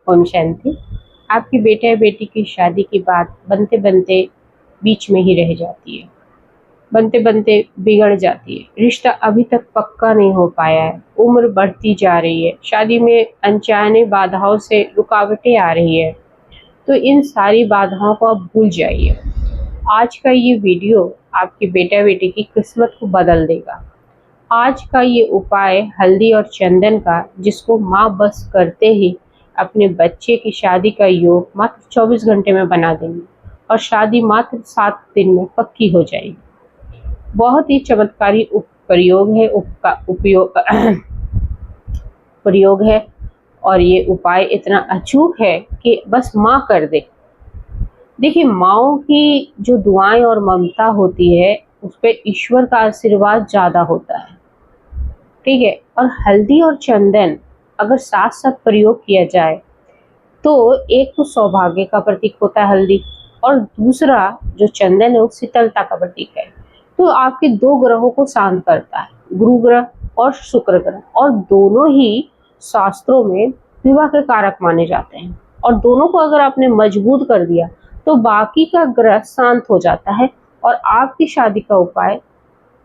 ओम शांति। आपके बेटे या बेटी की शादी की बात बनते बनते बीच में ही रह जाती है, बनते बनते बिगड़ जाती है। रिश्ता अभी तक पक्का नहीं हो पाया है, उम्र बढ़ती जा रही है, शादी में अनचाहे बाधाओं से रुकावटें आ रही है। तो इन सारी बाधाओं को आप भूल जाइए। आज का ये वीडियो आपके बेटा बेटी की किस्मत को बदल देगा। आज का ये उपाय हल्दी और चंदन का, जिसको माँ बस करते ही अपने बच्चे की शादी का योग मात्र 24 घंटे में बना देंगी और शादी मात्र 7 दिन में पक्की हो जाएगी। बहुत ही चमत्कारी प्रयोग है, प्रयोग है और ये उपाय इतना अचूक है कि बस माँ कर दे। देखिए, माँओं की जो दुआएं और ममता होती है उस पर ईश्वर का आशीर्वाद ज्यादा होता है, ठीक है। और हल्दी और चंदन अगर साथ साथ प्रयोग किया जाए तो एक तो सौभाग्य का प्रतीक होता है हल्दी, और दूसरा जो चंदन है वो शीतलता का प्रतीक है। तो आपके दो ग्रहों को शांत करता है, गुरु ग्रह और शुक्र ग्रह, और दोनों ही शास्त्रों में विवाह के कारक माने जाते हैं। और दोनों को अगर आपने मजबूत कर दिया तो बाकी का ग्रह शांत हो जाता है और आपकी शादी का उपाय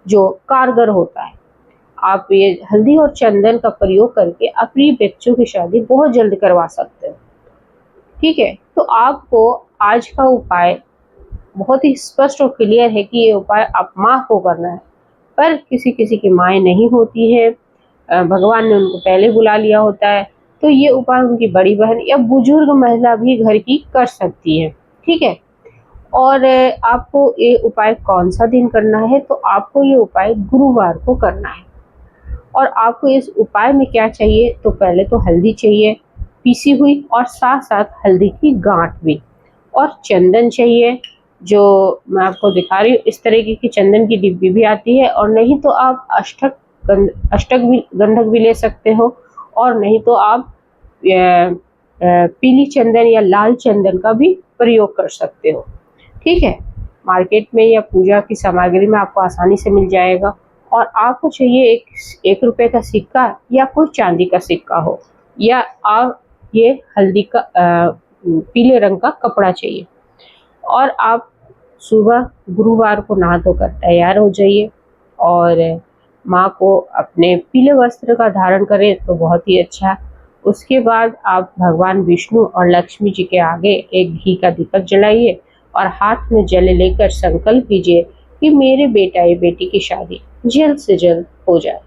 जो कारगर होता है। आप ये हल्दी और चंदन का प्रयोग करके अपनी बच्चों की शादी बहुत जल्द करवा सकते हो, ठीक है। तो आपको आज का उपाय बहुत ही स्पष्ट और क्लियर है कि ये उपाय आप माँ को करना है, पर किसी किसी की माएँ नहीं होती है, भगवान ने उनको पहले बुला लिया होता है, तो ये उपाय उनकी बड़ी बहन या बुजुर्ग महिला भी घर की कर सकती है, ठीक है। और आपको ये उपाय कौन सा दिन करना है, तो आपको ये उपाय गुरुवार को करना है। और आपको इस उपाय में क्या चाहिए, तो पहले तो हल्दी चाहिए पीसी हुई, और साथ साथ हल्दी की गांठ भी, और चंदन चाहिए जो मैं आपको दिखा रही हूँ। इस तरीके की चंदन की डिब्बी भी आती है, और नहीं तो आप अष्टक भी गंधक भी ले सकते हो, और नहीं तो आप पीली चंदन या लाल चंदन का भी प्रयोग कर सकते हो, ठीक है। मार्केट में या पूजा की सामग्री में आपको आसानी से मिल जाएगा। और आपको चाहिए एक रुपए का सिक्का या कोई चांदी का सिक्का हो, या आप ये हल्दी का पीले रंग का कपड़ा चाहिए। और आप सुबह गुरुवार को नहा धोकर तैयार हो जाइए और माँ को अपने पीले वस्त्र का धारण करें तो बहुत ही अच्छा। उसके बाद आप भगवान विष्णु और लक्ष्मी जी के आगे एक घी का दीपक जलाइए और हाथ में जल लेकर संकल्प कीजिए कि मेरे बेटा या बेटी की शादी जल्द से जल्द हो जाए,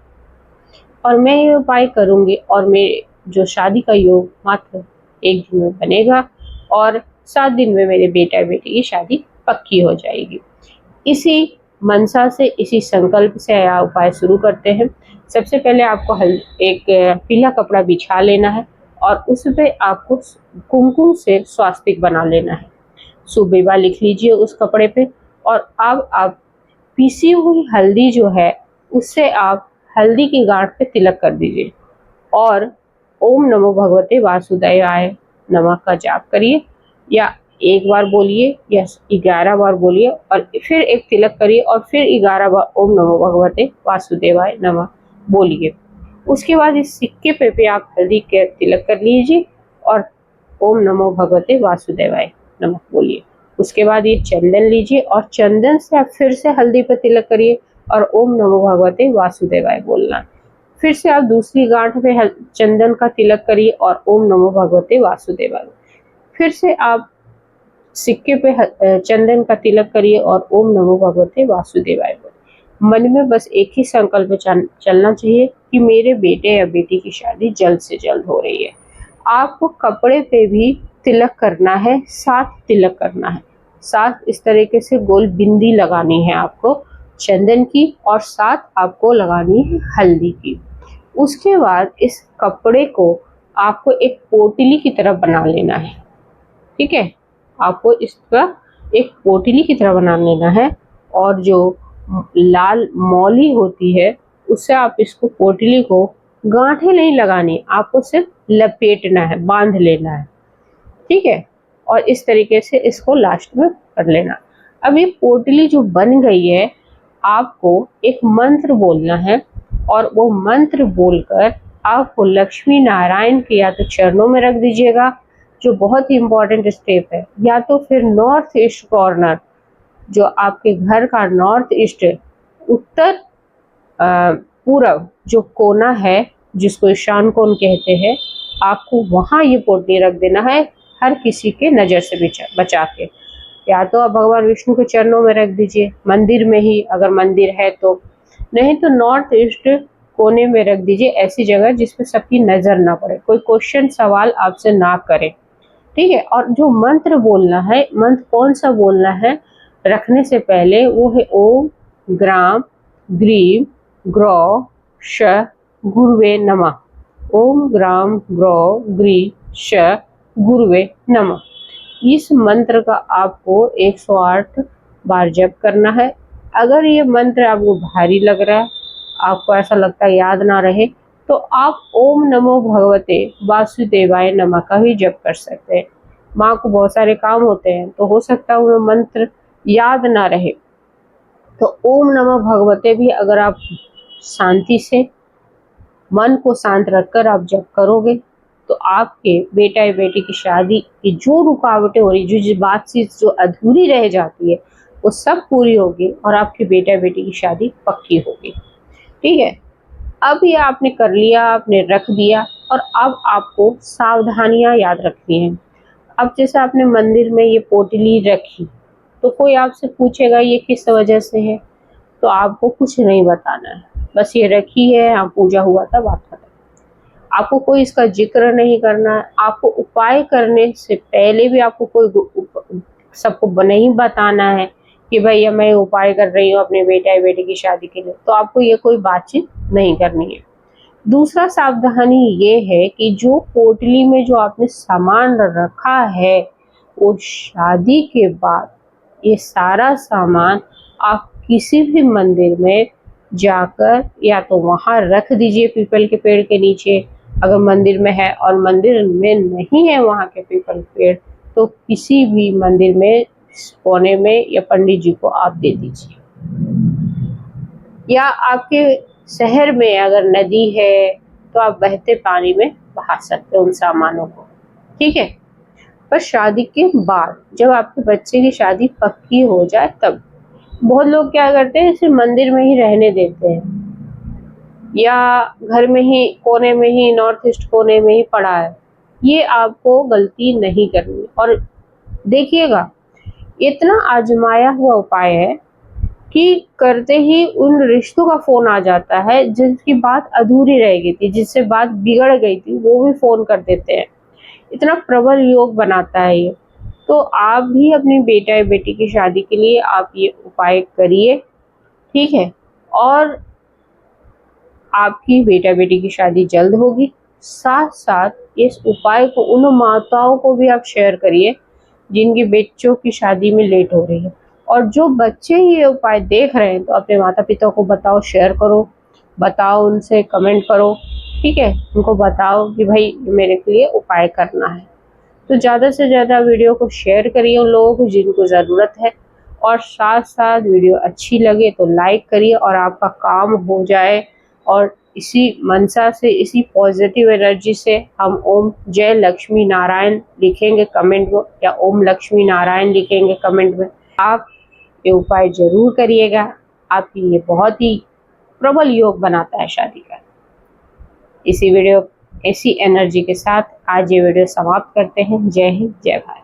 और मैं ये उपाय करूंगी और मेरे जो शादी का योग मात्र 1 दिन में बनेगा और 7 दिन में मेरे बेटा बेटी की शादी पक्की हो जाएगी। इसी मनसा से, इसी संकल्प से यह उपाय शुरू करते हैं। सबसे पहले आपको एक पीला कपड़ा बिछा लेना है और उस पे आपको कुमकुम से स्वास्तिक बना लेना है। शुभ विवाह लिख लीजिए उस कपड़े पे, और अब आप पीसी हुई हल्दी जो है उससे आप हल्दी की गांठ पे तिलक कर दीजिए और ओम नमो भगवते वासुदेवाय नमः का जाप करिए, या एक बार बोलिए या 11 बार बोलिए, और फिर एक तिलक करिए और फिर 11 बार ओम नमो भगवते वासुदेवाय नमः बोलिए। उसके बाद इस सिक्के पे आप हल्दी के तिलक कर लीजिए और ओम नमो भगवते वासुदेवाय नमः बोलिए। उसके बाद ये चंदन लीजिए और चंदन से आप फिर से हल्दी पर तिलक करिए और ओम नमो भगवते वासुदेवाय बोलना। फिर से आप दूसरी गांठ पे चंदन का तिलक करिए और ओम नमो भगवते वासुदेवाय। फिर से आप सिक्के पे चंदन का तिलक करिए और ओम नमो भगवते वासुदेवाय बोलिए। मन में बस एक ही संकल्प चलना चाहिए कि मेरे बेटे या बेटी की शादी जल्द से जल्द हो रही है। आपको कपड़े पे भी तिलक करना है, 7 तिलक करना है, 7 इस तरीके से गोल बिंदी लगानी है आपको चंदन की, और 7 आपको लगानी है हल्दी की। उसके बाद इस कपड़े को आपको एक पोटली की तरह बना लेना है, ठीक है। आपको इसका एक पोटली की तरह बना लेना है, और जो लाल मौली होती है उससे आप इसको पोटली को गांठें नहीं लगानी, आपको सिर्फ लपेटना है, बांध लेना है, ठीक है। और इस तरीके से इसको लास्ट में कर लेना। अब ये पोटली जो बन गई है, आपको एक मंत्र बोलना है और वो मंत्र बोलकर आपको लक्ष्मी नारायण के या तो चरणों में रख दीजिएगा, जो बहुत ही इम्पोर्टेंट स्टेप है, या तो फिर नॉर्थ ईस्ट कॉर्नर, जो आपके घर का नॉर्थ ईस्ट उत्तर पूरब जो कोना है, जिसको ईशान कोण कहते हैं, आपको वहाँ ये पोटली रख देना है, हर किसी के नज़र से बचा के। या तो आप भगवान विष्णु के चरणों में रख दीजिए, मंदिर में ही अगर मंदिर है तो, नहीं तो नॉर्थ ईस्ट कोने में रख दीजिए, ऐसी जगह जिसपे सबकी नज़र ना पड़े, कोई क्वेश्चन सवाल आपसे ना करे। ठीक है। और जो मंत्र बोलना है, मंत्र कौन सा बोलना है रखने से पहले, वो है ओम ग्राम ग्रीम ग्रौ श गुरुवे नमः। ओम ग्राम ग्रौ ग्री श गुरुवे नमः। इस मंत्र का आपको 108 बार जप करना है। अगर ये मंत्र आपको भारी लग रहा है, आपको ऐसा लगता है याद ना रहे, तो आप ओम नमो भगवते वासुदेवाय नमः का भी जप कर सकते हैं। माँ को बहुत सारे काम होते हैं, तो हो सकता है वो मंत्र याद ना रहे, तो ओम नमो भगवते भी अगर आप शांति से मन को शांत रखकर आप जप करोगे, तो आपके बेटा या बेटी की शादी की जो रुकावटें हो रही, जो बात चीज जो अधूरी रह जाती है, वो सब पूरी होगी और आपके बेटा या बेटी की शादी पक्की होगी। ठीक है। अब ये आपने कर लिया, आपने रख दिया, और अब आपको सावधानियां याद रखनी है। अब जैसे आपने मंदिर में ये पोटली रखी, तो कोई आपसे पूछेगा ये किस वजह से है, तो आपको कुछ नहीं बताना है, बस ये रखी है, हाँ पूजा हुआ था, बात खत्म। आपको कोई इसका जिक्र नहीं करना है। आपको उपाय करने से पहले भी आपको कोई सबको नहीं बताना है कि भैया मैं उपाय कर रही हूँ अपने बेटा या बेटी की शादी के लिए, तो आपको ये कोई बातचीत नहीं करनी है। दूसरा सावधानी ये है कि जो पोटली में जो आपने सामान रखा है, वो शादी के बाद ये सारा सामान आप किसी भी मंदिर में जाकर या तो वहाँ रख दीजिए, पीपल के पेड़ के नीचे अगर मंदिर में है, और मंदिर में नहीं है वहाँ के पीपल पेड़, तो किसी भी मंदिर में कोने में या पंडित जी को आप दे दीजिए। या आपके शहर में अगर नदी है, तो आप बहते पानी में बहा सकते हो उन सामानों को। ठीक है। पर शादी के बाद जब आपके बच्चे की शादी पक्की हो जाए, तब बहुत लोग क्या करते हैं, इसे मंदिर में ही रहने देते हैं, या घर में ही कोने में ही नॉर्थ ईस्ट कोने में ही पड़ा है। ये आपको गलती नहीं करनी। और देखिएगा, इतना आजमाया हुआ उपाय है कि करते ही उन रिश्तों का फोन आ जाता है जिसकी बात अधूरी रह गई थी, जिससे बात बिगड़ गई थी, वो भी फोन कर देते हैं। इतना प्रबल योग बनाता है ये। तो आप भी अपनी बेटा या बेटी की शादी के लिए आप ये उपाय करिए। ठीक है। और आपकी बेटा बेटी की शादी जल्द होगी। साथ साथ इस उपाय को उन माताओं को भी आप शेयर करिए जिनकी बच्चों की शादी में लेट हो रही है। और जो बच्चे ये उपाय देख रहे हैं, तो अपने माता पिता को बताओ, शेयर करो, बताओ, उनसे कमेंट करो। ठीक है। उनको बताओ कि भाई मेरे लिए उपाय करना है। तो ज़्यादा से ज़्यादा वीडियो को शेयर करिए उन लोगों को जिनको ज़रूरत है, और साथ साथ वीडियो अच्छी लगे तो लाइक करिए, और आपका काम हो जाए। और इसी मनसा से, इसी पॉजिटिव एनर्जी से हम ओम जय लक्ष्मी नारायण लिखेंगे कमेंट में, या ओम लक्ष्मी नारायण लिखेंगे कमेंट में। आप ये उपाय जरूर करिएगा। आपकी ये बहुत ही प्रबल योग बनाता है शादी का। इसी एनर्जी के साथ आज ये वीडियो समाप्त करते हैं। जय हिंद, जय भारत।